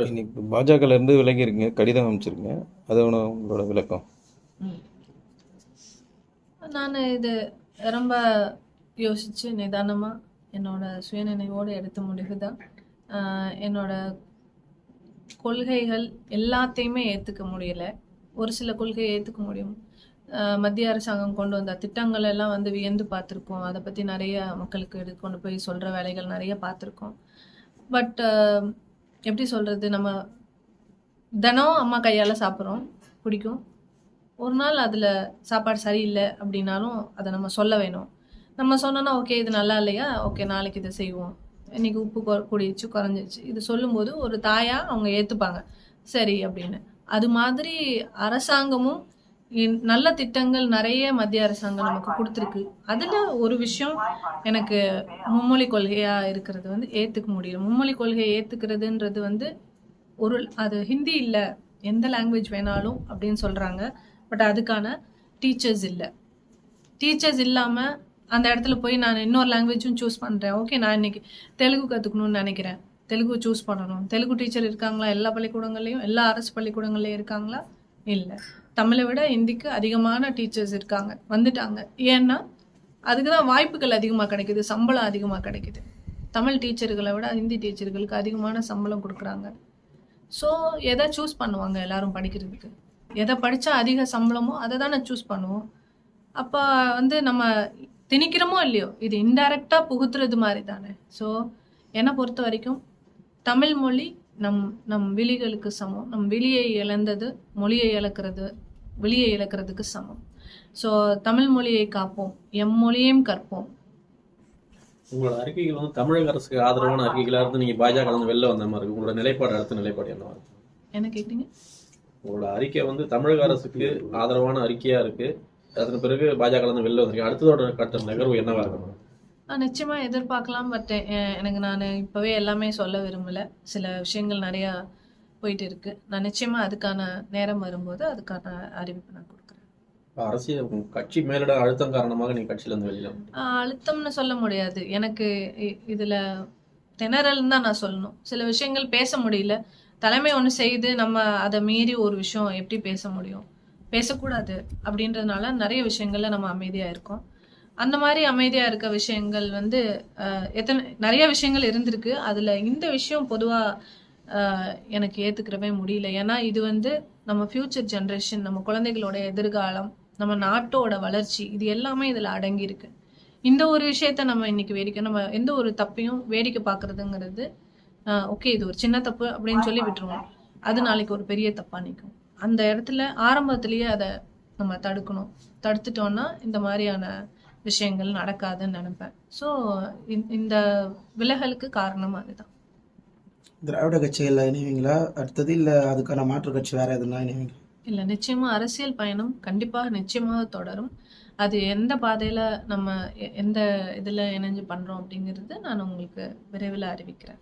இன்னைக்கு பாஜகலேருந்து விலகிருங்க, கடிதம் அமைச்சிருங்க. அது உங்களோட விளக்கம். நான் இது ரொம்ப யோசித்து நிதானமாக என்னோட சுயநினைவோடு எடுத்த முடிவு தான். என்னோட கொள்கைகள் எல்லாத்தையுமே ஏற்றுக்க முடியலை. ஒரு சில கொள்கையை ஏற்றுக்க முடியும். மத்திய அரசாங்கம் கொண்டு வந்த திட்டங்கள் எல்லாம் வந்து வியந்து பார்த்துருக்கோம். அதை பற்றி நிறைய மக்களுக்கு கொண்டு போய் சொல்கிற வேலைகள் நிறைய பார்த்துருக்கோம். பட் எப்படி சொல்கிறது, நம்ம தினம் அம்மா கையால் சாப்பிட்றோம், பிடிக்கும். ஒரு நாள் அதில் சாப்பாடு சரியில்லை அப்படின்னாலும் அதை நம்ம சொல்ல வேணும். நம்ம சொன்னோன்னா ஓகே இது நல்லா இல்லையா, ஓகே நாளைக்கு இதை செய்வோம், இன்றைக்கி உப்பு கூடிச்சு குறைஞ்சிச்சு, இது சொல்லும்போது ஒரு தாயாக அவங்க ஏற்றுப்பாங்க சரி அப்படின்னு. அது மாதிரி அரசாங்கமும் நல்ல திட்டங்கள் நிறைய மத்திய அரசாங்கம் நமக்கு கொடுத்துருக்கு. அதில் ஒரு விஷயம் எனக்கு மும்மொழி கொள்கையாக இருக்கிறது வந்து ஏற்றுக்க முடியல. மும்மொழி கொள்கையை ஏற்றுக்கிறதுன்றது வந்து அது ஹிந்தி இல்லை, எந்த லாங்குவேஜ் வேணாலும் அப்படின்னு சொல்கிறாங்க. பட் அதுக்கான டீச்சர்ஸ் இல்லை. டீச்சர்ஸ் இல்லாமல் அந்த இடத்துல போய் நான் இன்னொரு லாங்குவேஜும் சூஸ் பண்ணுறேன். ஓகே நான் இன்றைக்கி தெலுங்கு கற்றுக்கணும்னு நினைக்கிறேன், தெலுங்கு சூஸ் பண்ணணும். தெலுங்கு டீச்சர் இருக்காங்களா எல்லா பள்ளிக்கூடங்கள்லையும்? எல்லா அரசு பள்ளிக்கூடங்கள்லையும் இருக்காங்களா? இல்லை. தமிழை விட ஹிந்திக்கு அதிகமான டீச்சர்ஸ் இருக்காங்க, வந்துட்டாங்க. ஏன்னா அதுக்கு தான் வாய்ப்புகள் அதிகமாக கிடைக்குது, சம்பளம் அதிகமாக கிடைக்குது. தமிழ் டீச்சர்களை விட ஹிந்தி டீச்சர்களுக்கு அதிகமான சம்பளம் கொடுக்குறாங்க. ஸோ எதை சூஸ் பண்ணுவாங்க எல்லாரும் படிக்கிறதுக்கு? எதை படித்தா அதிக சம்பளமோ அதை தானே சூஸ் பண்ணுவோம். அப்போ வந்து நம்ம திணிக்கிறோமோ இல்லையோ, இது இன்டைரக்டாக புகுத்துறது மாதிரி தானே. ஸோ என்னை பொறுத்த வரைக்கும் தமிழ் மொழி நம் விழிகளுக்கு சமம். நம் விழியை இழந்தது வெளியை இழக்கிறதுக்கு சமம். ஸோ தமிழ் மொழியை காப்போம், எம்மொழியையும் கற்போம். உங்களோட அறிக்கைகள் வந்து தமிழக அரசுக்கு ஆதரவான அறிக்கைகளாக இருந்து நீங்கள் பாஜக வந்து வெளில வந்த மாதிரி இருக்கு. உங்களோட நிலைப்பாடு, அடுத்த நிலைப்பாடு என்னவா இருக்கு? என்ன கேட்டீங்க? உங்களோட அறிக்கை வந்து தமிழக அரசுக்கு ஆதரவான அறிக்கையா இருக்கு, அதன் பிறகு பாஜக வந்து வெளில வந்திருக்கு. அடுத்ததோட கட்ட நகர்வு என்னவா இருக்கணும்? நான் நிச்சயமாக எதிர்பார்க்கலாம். பட் எனக்கு நான் இப்போவே எல்லாமே சொல்ல விரும்பலை. சில விஷயங்கள் நிறையா போயிட்டு இருக்கு. நான் நிச்சயமாக அதுக்கான நேரம் வரும்போது அதுக்கான அறிவிப்பு நான் கொடுக்குறேன். அரசியல் கட்சி மேலிட அழுத்தம் காரணமாக நீங்கள் கட்சியிலேருந்து வெளியில அழுத்தம்னு சொல்ல முடியாது. எனக்கு இதில் திணறல்னு தான் நான் சொல்லணும். சில விஷயங்கள் பேச முடியல. தலைமை ஒன்று செய்து நம்ம அதை மீறி ஒரு விஷயம் எப்படி பேச முடியும்? பேசக்கூடாது அப்படின்றதுனால நிறைய விஷயங்கள்ல நம்ம அமைதியாக இருக்கோம். அந்த மாதிரி அமைதியாக இருக்க விஷயங்கள் வந்து நிறைய விஷயங்கள் இருந்திருக்கு. அதில் இந்த விஷயம் பொதுவாக எனக்கு ஏற்றுக்கிறவே முடியல. ஏன்னா இது வந்து நம்ம ஃப்யூச்சர் ஜென்ரேஷன், நம்ம குழந்தைகளோட எதிர்காலம், நம்ம நாட்டோட வளர்ச்சி, இது எல்லாமே இதில் அடங்கியிருக்கு. இந்த ஒரு விஷயத்த நம்ம இன்னைக்கு நம்ம எந்த ஒரு தப்பையும் வேடிக்கை பார்க்குறதுங்கிறது ஓகே இது ஒரு சின்ன தப்பு அப்படின்னு சொல்லி விட்டுருவோம். அது நாளைக்கு ஒரு பெரிய தப்பாக நிற்கும். அந்த இடத்துல ஆரம்பத்திலேயே அதை நம்ம தடுக்கணும். தடுத்துட்டோன்னா இந்த மாதிரியான விஷயங்கள் நடக்காதுன்னு நினைப்பேன். ஸோ இந்த விலகலுக்கு காரணம் அதுதான். திராவிட கட்சிகளில் இணைவீங்களா அடுத்தது, இல்லை அதுக்கான மாற்று கட்சி வேற எதுனா இணைவீங்களா? இல்லை, நிச்சயமாக அரசியல் பயணம் கண்டிப்பாக நிச்சயமாக தொடரும். அது எந்த பாதையில் நம்ம எந்த இதில் இணைஞ்சு பண்ணுறோம் அப்படிங்கிறது நான் உங்களுக்கு விரைவில் அறிவிக்கிறேன்.